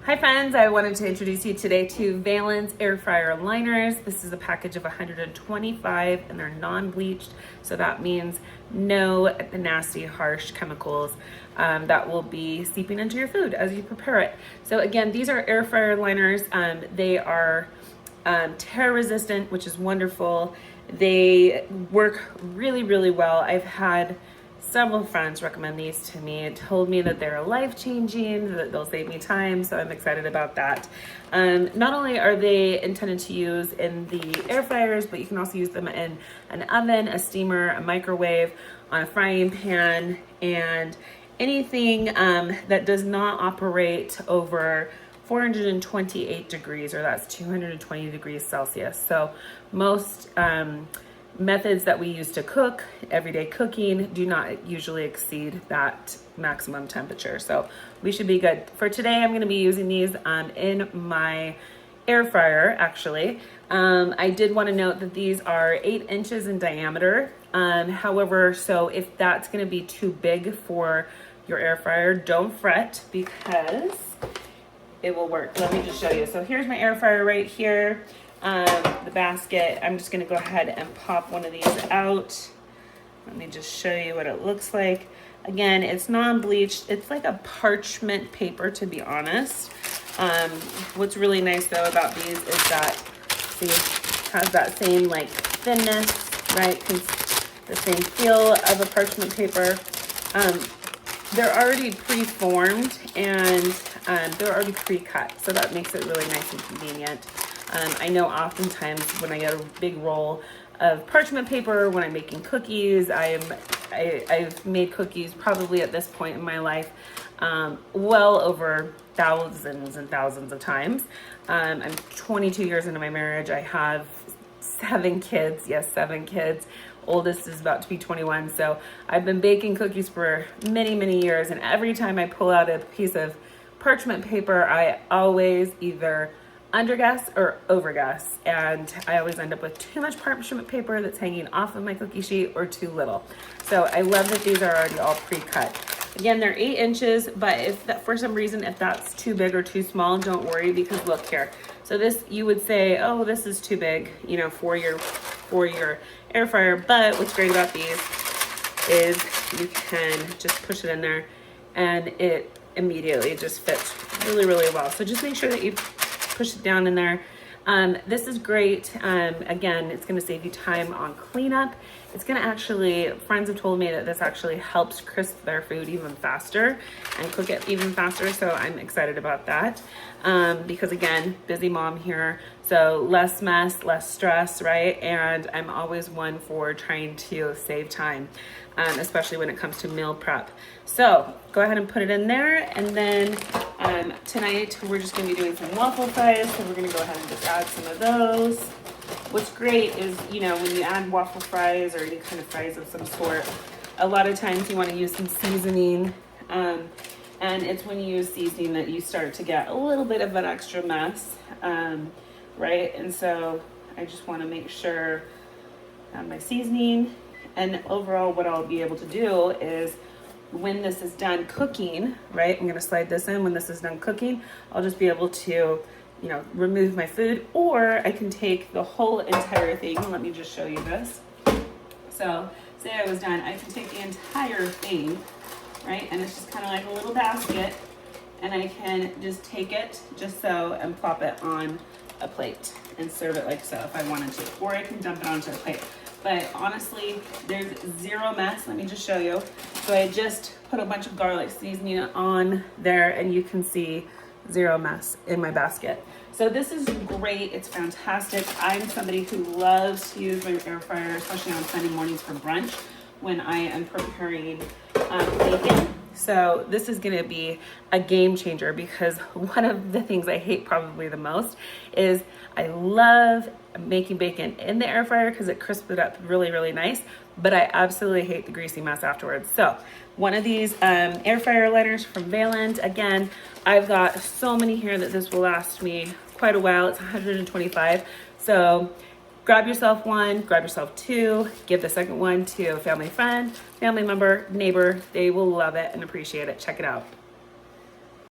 Hi friends, I wanted to introduce you today to Valens air fryer liners. This is a package of 125 and they're non-bleached. So that means no nasty, harsh chemicals that will be seeping into your food as you prepare it. So again, these are air fryer liners. They are tear resistant, which is wonderful. They work really, really well. I've had several friends recommend these to me, told me that they're life-changing, that they'll save me time, so I'm excited about that. Not only are they intended to use in the air fryers, but you can also use them in an oven, a steamer, a microwave, on a frying pan, and anything that does not operate over 428 degrees, or that's 220 degrees Celsius. So most methods that we use to cook, everyday cooking, do not usually exceed that maximum temperature. So we should be good. For today, I'm gonna be using these in my air fryer, actually. I did wanna note that these are 8 inches in diameter. However, so if that's gonna be too big for your air fryer, don't fret because it will work. Let me just show you. So here's my air fryer right here. The basket. I'm just going to go ahead and pop one of these out. Let me just show you what it looks like. Again, it's non-bleached. It's like a parchment paper, to be honest. What's really nice though about these is that, see, it has that same like thinness, right? The same feel of a parchment paper. They're already pre-formed and they're already pre-cut, so that makes it really nice and convenient. I know oftentimes when I get a big roll of parchment paper, when I'm making cookies, I've made cookies probably at this point in my life well over thousands and thousands of times. I'm 22 years into my marriage. I have 7 kids. Yes, 7 kids. Oldest is about to be 21. So I've been baking cookies for many, many years. And every time I pull out a piece of parchment paper, I always either underguess or overguess, and I always end up with too much parchment paper that's hanging off of my cookie sheet or too little. So I love that these are already all pre-cut. Again, they're 8 inches, but if that, for some reason, if that's too big or too small, don't worry, because look here. So this, you would say, oh, this is too big, you know, for your air fryer. But what's great about these is you can just push it in there and it immediately just fits really, really well. So just make sure that you push it down in there. This is great. Again, it's gonna save you time on cleanup. It's gonna actually, friends have told me that this actually helps crisp their food even faster and cook it even faster. So I'm excited about that. Because again, busy mom here. So less mess, less stress, right? And I'm always one for trying to save time, especially when it comes to meal prep. So go ahead and put it in there. And then tonight we're just gonna be doing some waffle fries. So we're gonna go ahead and just add some of those. What's great is, you know, when you add waffle fries or any kind of fries of some sort, a lot of times you wanna use some seasoning. And it's when you use seasoning that you start to get a little bit of an extra mess, right? And so I just wanna make sure I have my seasoning. And overall, what I'll be able to do is when this is done cooking, right? I'm gonna slide this in. When this is done cooking, I'll just be able to, you know, remove my food, or I can take the whole entire thing. Let me just show you this. So say I was done, I can take the entire thing, right? And it's just kind of like a little basket, and I can just take it just so and plop it on a plate and serve it like so if I wanted to, or I can dump it onto a plate. But honestly, there's zero mess. Let me just show you. So I just put a bunch of garlic seasoning on there, and you can see zero mess in my basket. So this is great. It's fantastic. I'm somebody who loves to use my air fryer, especially on Sunday mornings for brunch when I am preparing bacon. So this is gonna be a game changer, because one of the things I hate probably the most is I love making bacon in the air fryer because it crisps it up really, really nice, but I absolutely hate the greasy mess afterwards. So one of these air fryer liners from Valens. Again, I've got so many here that this will last me quite a while. It's 125. So grab yourself one, grab yourself 2, give the second one to a family friend, family member, neighbor. They will love it and appreciate it. Check it out.